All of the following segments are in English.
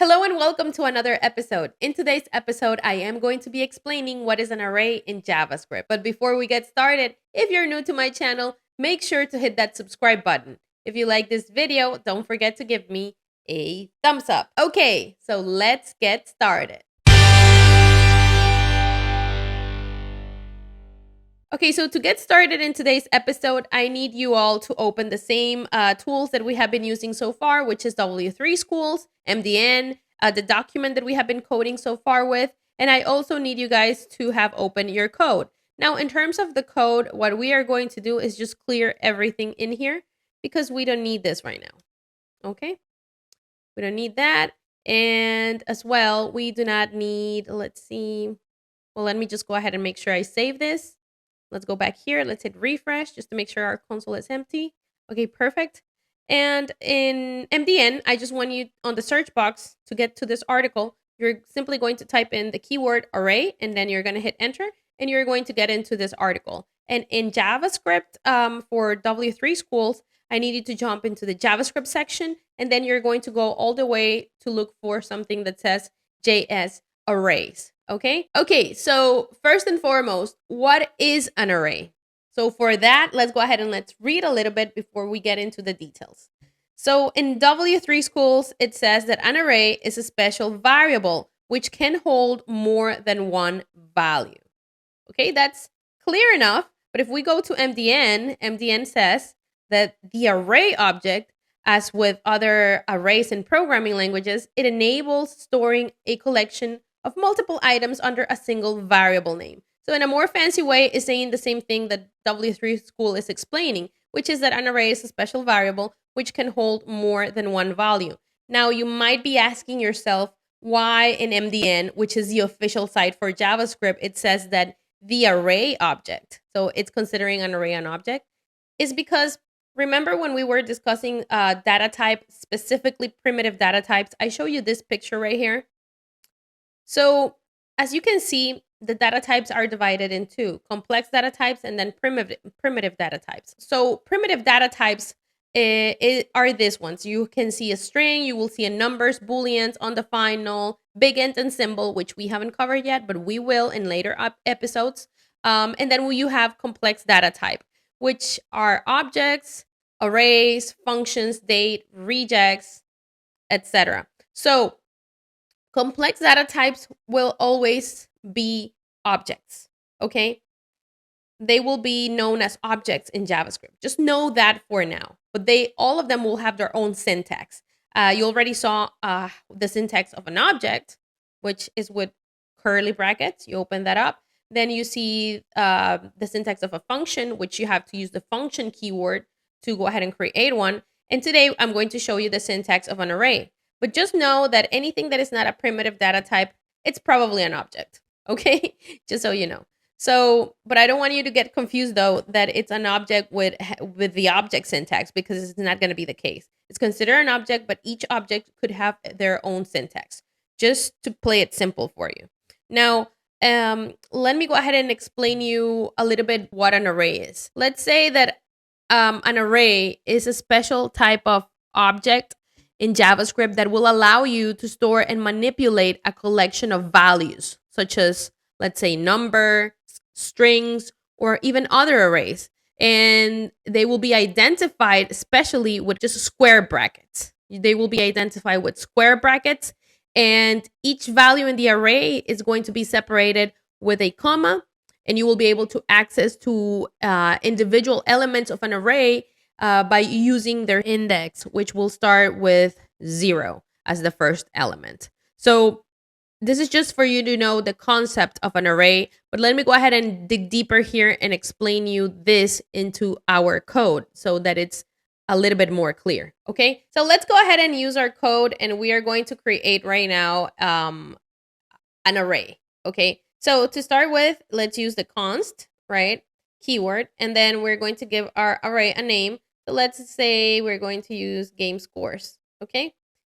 Hello and welcome to another episode. In today's episode, I am going to be explaining what is an array in JavaScript. But before we get started, if you're new to my channel, make sure to hit that subscribe button. If you like this video, don't forget to give me a thumbs up. Okay, so let's get started. Okay, so to get started in today's episode, I need you all to open the same tools that we have been using so far, which is W3 Schools, MDN, the document that we have been coding so far with, and I also need you guys to have open your code. Now, in terms of the code, what we are going to do is just clear everything in here because we don't need this right now, okay? We don't need that, and as well, we do not need, let's see, well, let me just go ahead and make sure I save this. Let's go back here. Let's hit refresh just to make sure our console is empty. Okay, perfect. And in MDN, I just want you on the search box to get to this article. You're simply going to type in the keyword array, and then you're going to hit enter, and you're going to get into this article. And in JavaScript for W3 Schools, I need you to jump into the JavaScript section, and then you're going to go all the way to look for something that says JS arrays. Okay, so first and foremost, what is an array? So for that, let's go ahead and let's read a little bit before we get into the details. So in W3 Schools, it says that an array is a special variable which can hold more than one value. Okay, that's clear enough. But if we go to MDN, MDN says that the array object, as with other arrays in programming languages, it enables storing a collection of multiple items under a single variable name. So in a more fancy way, is saying the same thing that W3 School is explaining, which is that an array is a special variable which can hold more than one value. Now, you might be asking yourself why in MDN, which is the official site for JavaScript, it says that the array object, so it's considering an array an object, is because remember when we were discussing data type, specifically primitive data types, I show you this picture right here. So as you can see, the data types are divided in two, complex data types and then primitive data types. So primitive data types are these ones. You can see a string, you will see a numbers, booleans, undefined, null, big int, and symbol, which we haven't covered yet, but we will in later episodes. And then you have complex data type, which are objects, arrays, functions, date, regex, etc. So complex data types will always be objects, okay? They will be known as objects in JavaScript. Just know that for now. But all of them will have their own syntax. You already saw the syntax of an object, which is with curly brackets. You open that up. Then you see the syntax of a function, which you have to use the function keyword to go ahead and create one. And today I'm going to show you the syntax of an array. But just know that anything that is not a primitive data type, it's probably an object, okay? Just so you know. So, but I don't want you to get confused, though, that it's an object with the object syntax, because it's not going to be the case. It's considered an object, but each object could have their own syntax, just to play it simple for you. Now, let me go ahead and explain you a little bit what an array is. Let's say that an array is a special type of object in JavaScript that will allow you to store and manipulate a collection of values, such as, let's say, number, strings, or even other arrays. And they will be identified especially with just square brackets. They will be identified with square brackets, and each value in the array is going to be separated with a comma, and you will be able to access to individual elements of an array by using their index, which will start with 0 as the first element. So this is just for you to know the concept of an array, but let me go ahead and dig deeper here and explain you this into our code so that it's a little bit more clear, okay? So let's go ahead and use our code, and we are going to create right now an array, okay? So to start with, let's use the const, right, keyword, and then we're going to give our array a name. So let's say we're going to use game scores, okay?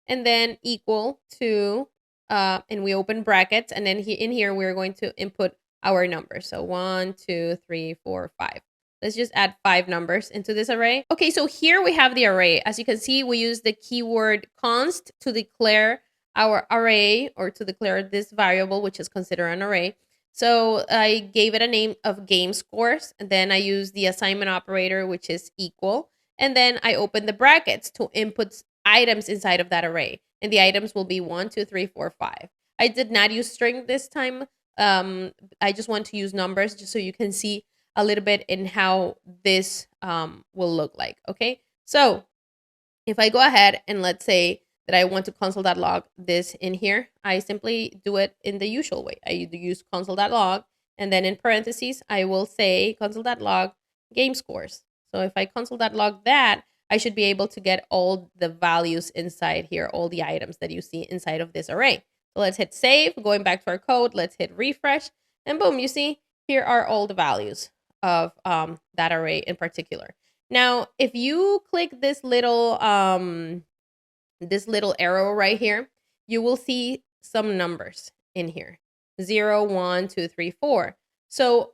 And then equal to, and we open brackets, and then in here, we're going to input our numbers. So 1, 2, 3, 4, 5. Let's just add 5 numbers into this array. Okay, so here we have the array. As you can see, we use the keyword const to declare our array, or to declare this variable, which is considered an array. So I gave it a name of game scores, and then I used the assignment operator, which is equal. And then I opened the brackets to input items inside of that array. And the items will be 1, 2, 3, 4, 5. I did not use string this time. I just want to use numbers just so you can see a little bit in how this will look like. Okay, so if I go ahead and let's say that I want to console.log this in here, I simply do it in the usual way. I use console.log, and then in parentheses, I will say console.log game scores. So if I console.log that, I should be able to get all the values inside here, all the items that you see inside of this array. So let's hit save. Going back to our code, let's hit refresh, and boom, you see here are all the values of that array in particular. Now, if you click this little arrow right here, you will see some numbers in here. 0, 1, 2, 3, 4. So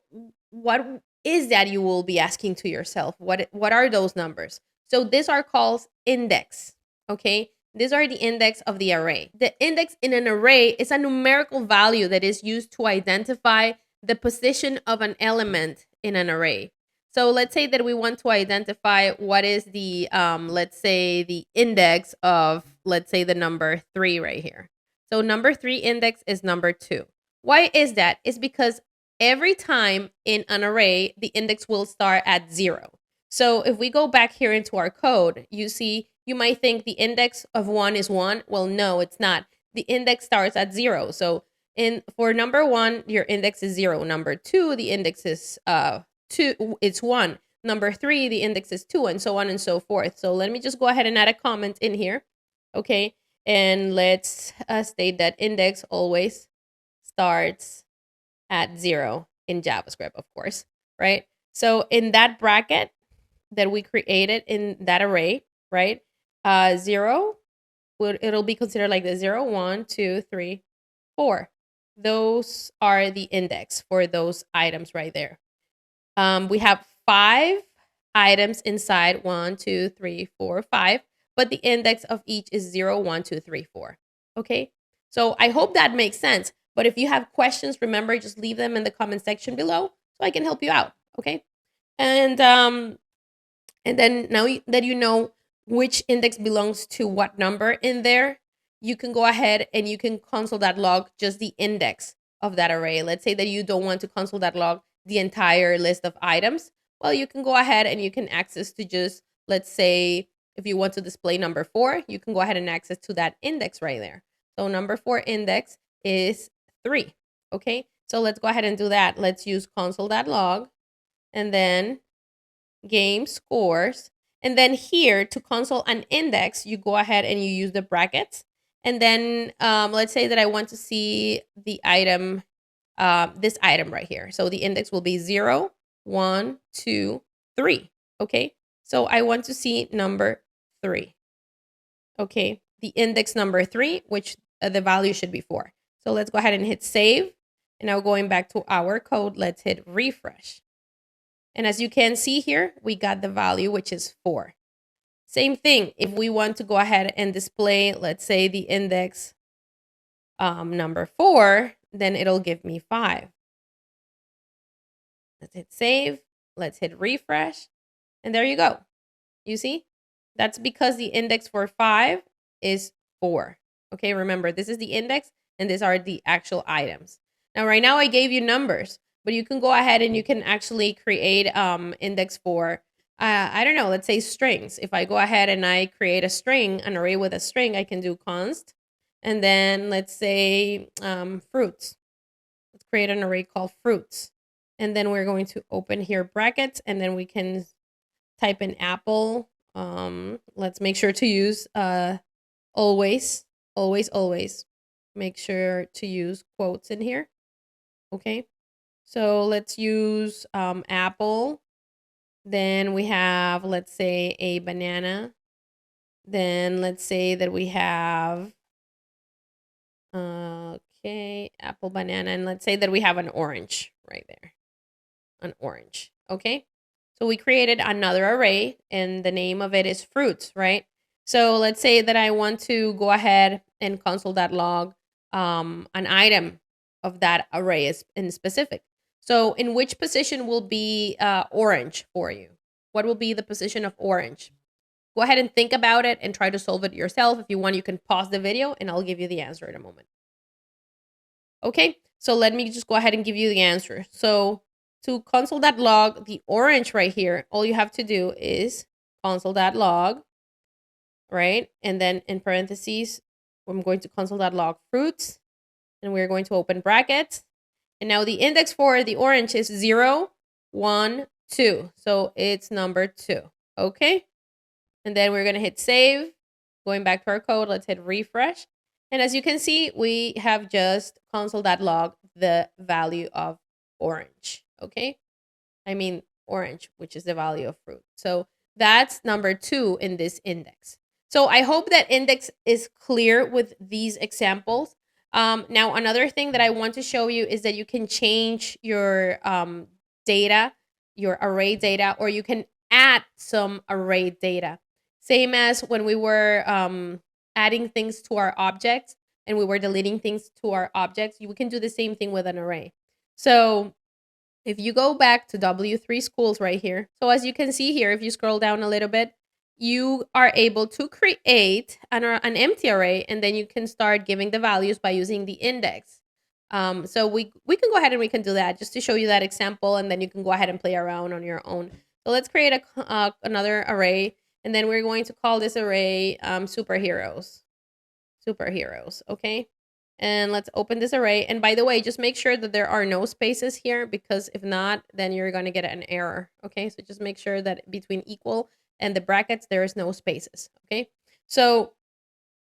what is that, you will be asking to yourself? What are those numbers? So these are called index, okay? These are the index of the array. The index in an array is a numerical value that is used to identify the position of an element in an array. So let's say that we want to identify what is the, let's say the index of, let's say the number 3 right here. So number 3 index is number 2. Why is that? It's because every time in an array, the index will start at 0. So if we go back here into our code, you see, you might think the index of 1 is 1. Well, no, it's not. The index starts at 0. So for number 1, your index is 0. Number 2, the index is 2, it's 1. Number 3, the index is 2, and so on and so forth. So let me just go ahead and add a comment in here. Okay, and let's state that index always starts at 0 in JavaScript, of course, right? So in that bracket that we created in that array, right, 0, it'll be considered like the 0, 1, 2, 3, 4. Those are the index for those items right there. We have 5 items inside, 1, 2, 3, 4, 5, but the index of each is 0, 1, 2, 3, 4. Okay, so I hope that makes sense. But if you have questions, remember, just leave them in the comment section below so I can help you out. Okay, and then now that you know which index belongs to what number in there, you can go ahead and you can console.log just the index of that array. Let's say that you don't want to console.log the entire list of items. Well, you can go ahead and you can access to just, let's say, if you want to display number 4, you can go ahead and access to that index right there. So number 4 index is 3. Okay, so let's go ahead and do that. Let's use console.log and then game scores. And then here to console an index, you go ahead and you use the brackets. And then let's say that I want to see the item, this item right here. So the index will be 0, 1, 2, 3. Okay, so I want to see number 3. Okay, the index number 3, which the value should be 4. So let's go ahead and hit save. And now going back to our code, let's hit refresh. And as you can see here, we got the value, which is 4. Same thing, if we want to go ahead and display, let's say, the index number 4, then it'll give me 5. Let's hit save. Let's hit refresh. And there you go. You see? That's because the index for 5 is 4. Okay, remember, this is the index, and these are the actual items. Now, right now, I gave you numbers, but you can go ahead and you can actually create index for, I don't know, let's say strings. If I go ahead and I create a string, an array with a string, I can do const. And then let's say fruits. Let's create an array called fruits. And then we're going to open here brackets, and then we can type in apple. Let's make sure to use always. Make sure to use quotes in here. Okay. So let's use apple. Then we have, let's say, a banana. Then let's say that we have, okay, apple, banana. And let's say that we have an orange right there. An orange. Okay. So we created another array, and the name of it is fruits, right? So let's say that I want to go ahead and console.log an item of that array is in specific. So in which position will be orange for you? What will be the position of orange? Go ahead and think about it and try to solve it yourself. If you want, you can pause the video and I'll give you the answer in a moment. Okay, so let me just go ahead and give you the answer. So to console.log the orange right here, all you have to do is console.log, right? And then in parentheses, I'm going to console.log fruits, and we're going to open brackets. And now the index for the orange is 0, 1, 2. So it's number 2. Okay. And then we're going to hit save. Going back to our code, let's hit refresh. And as you can see, we have just console.log the value of orange. Okay. I mean orange, which is the value of fruit. So that's number 2 in this index. So I hope that index is clear with these examples. Now, another thing that I want to show you is that you can change your data, your array data, or you can add some array data. Same as when we were adding things to our objects and we were deleting things to our objects, we can do the same thing with an array. So if you go back to W3 schools right here, so as you can see here, if you scroll down a little bit, you are able to create an empty array, and then you can start giving the values by using the index. So we can go ahead and we can do that just to show you that example, and then you can go ahead and play around on your own. So let's create another array, and then we're going to call this array superheroes. Superheroes, okay? And let's open this array. And by the way, just make sure that there are no spaces here, because if not, then you're going to get an error, okay? So just make sure that between equal and the brackets, there is no spaces, okay? So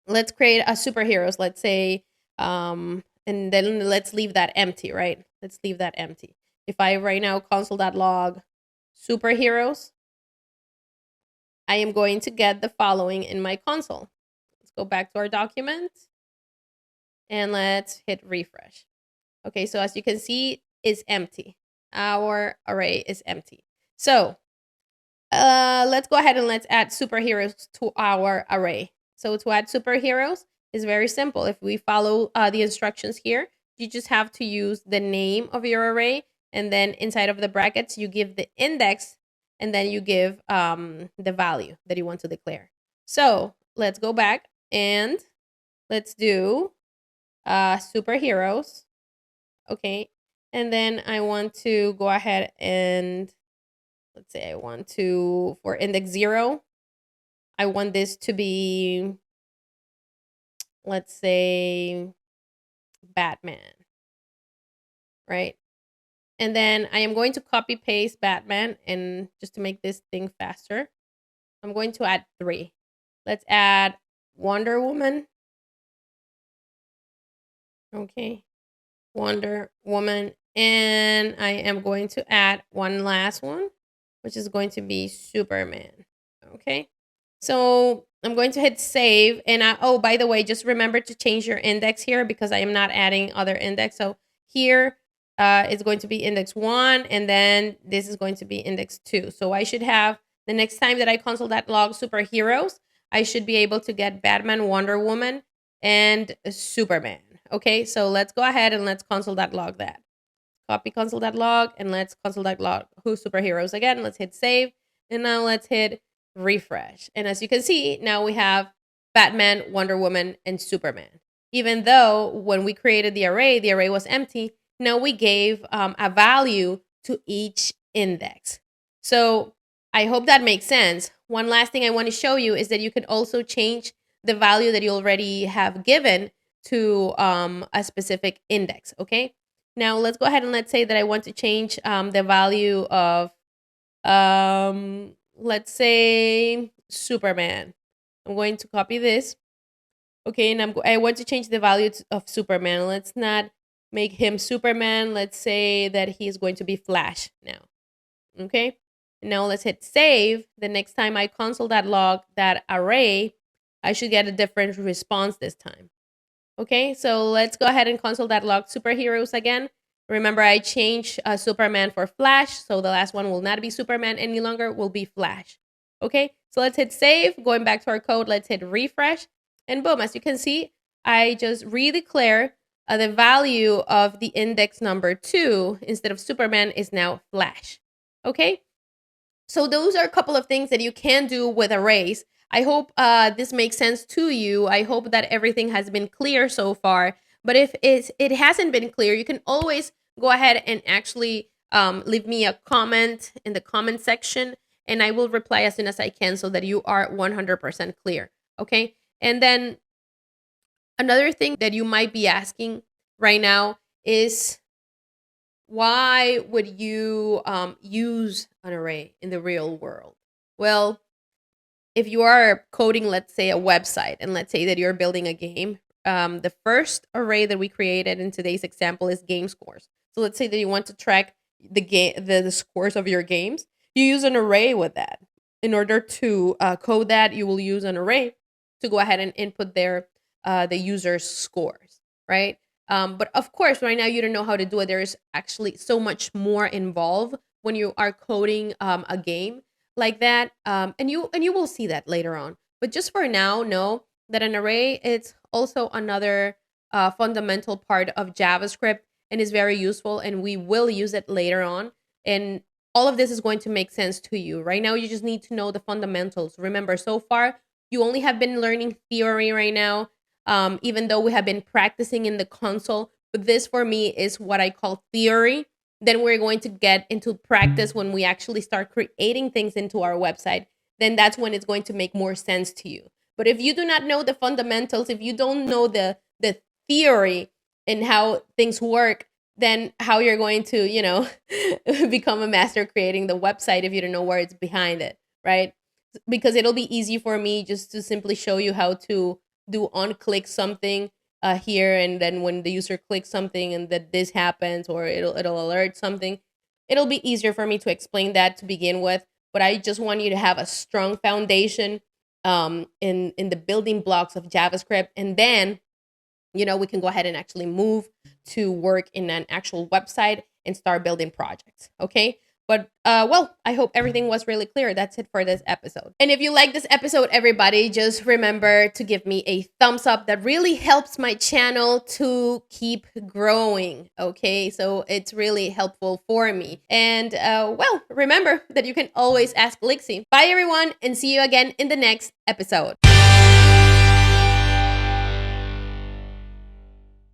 let's create a superheroes, let's say, and then let's leave that empty, right? Let's leave that empty. If I right now console.log superheroes, I am going to get the following in my console. Let's go back to our document and let's hit refresh. Okay, so as you can see, it's empty. Our array is empty. So let's go ahead and let's add superheroes to our array. So to add superheroes is very simple. If we follow the instructions here, you just have to use the name of your array, and then inside of the brackets, you give the index, and then you give the value that you want to declare. So let's go back and let's do superheroes. Okay, and then I want to go ahead and let's say I want to, for index 0, I want this to be, let's say, Batman, right? And then I am going to copy paste Batman, and just to make this thing faster, I'm going to add 3. Let's add Wonder Woman. Okay, Wonder Woman. And I am going to add one last one, which is going to be Superman. Okay, so I'm going to hit save. And oh, by the way, just remember to change your index here, because I am not adding other index. So here it's going to be index 1, and then this is going to be index 2. So I should have, the next time that I console.log superheroes, I should be able to get Batman, Wonder Woman, and Superman. Okay, so let's go ahead and let's console.log that. Copy console.log, and let's console.log who superheroes again. Let's hit save, and now let's hit refresh. And as you can see, now we have Batman, Wonder Woman, and Superman. Even though when we created the array was empty, now we gave a value to each index. So I hope that makes sense. One last thing I want to show you is that you can also change the value that you already have given to a specific index, okay? Now let's go ahead and let's say that I want to change the value of, let's say, Superman. I'm going to copy this. Okay, and I want to change the value of Superman. Let's not make him Superman. Let's say that he's going to be Flash now. Okay, and now let's hit save. The next time I console.log that array, I should get a different response this time. Okay, so let's go ahead and console.log superheroes again. Remember, I changed Superman for Flash, so the last one will not be Superman any longer, will be Flash. Okay, so let's hit save. Going back to our code, let's hit refresh. And boom, as you can see, I just redeclare the value of the index number 2 instead of Superman is now Flash. Okay? So those are a couple of things that you can do with arrays. I hope this makes sense to you. I hope that everything has been clear so far. But if it hasn't been clear, you can always go ahead and actually leave me a comment in the comment section, and I will reply as soon as I can so that you are 100% clear. Okay? And then another thing that you might be asking right now is, why would you use an array in the real world? Well, if you are coding, let's say, a website, and let's say that you're building a game, the first array that we created in today's example is game scores. So let's say that you want to track the scores of your games. You use an array with that. In order to code that, you will use an array to go ahead and input the user's scores, right? But of course, right now you don't know how to do it. There is actually so much more involved when you are coding a game like that, and you will see that later on. But just for now, know that an array is also another fundamental part of JavaScript and is very useful, and we will use it later on. And all of this is going to make sense to you. Right now, you just need to know the fundamentals. Remember, so far you only have been learning theory right now, even though we have been practicing in the console. But this for me is what I call theory. Then we're going to get into practice when we actually start creating things into our website. Then that's when it's going to make more sense to you. But if you do not know the fundamentals, if you don't know the theory and how things work, then how you're going to, become a master creating the website if you don't know where it's behind it, right? Because it'll be easy for me just to simply show you how to do on click something here, and then when the user clicks something and that this happens, or it'll alert something, it'll be easier for me to explain that to begin with. But I just want you to have a strong foundation in the building blocks of JavaScript, and then we can go ahead and actually move to work in an actual website and start building projects. Okay. But, well, I hope everything was really clear. That's it for this episode. And if you like this episode, everybody, just remember to give me a thumbs up. That really helps my channel to keep growing. Okay, so it's really helpful for me. And, well, remember that you can always ask Lixi. Bye, everyone, and see you again in the next episode.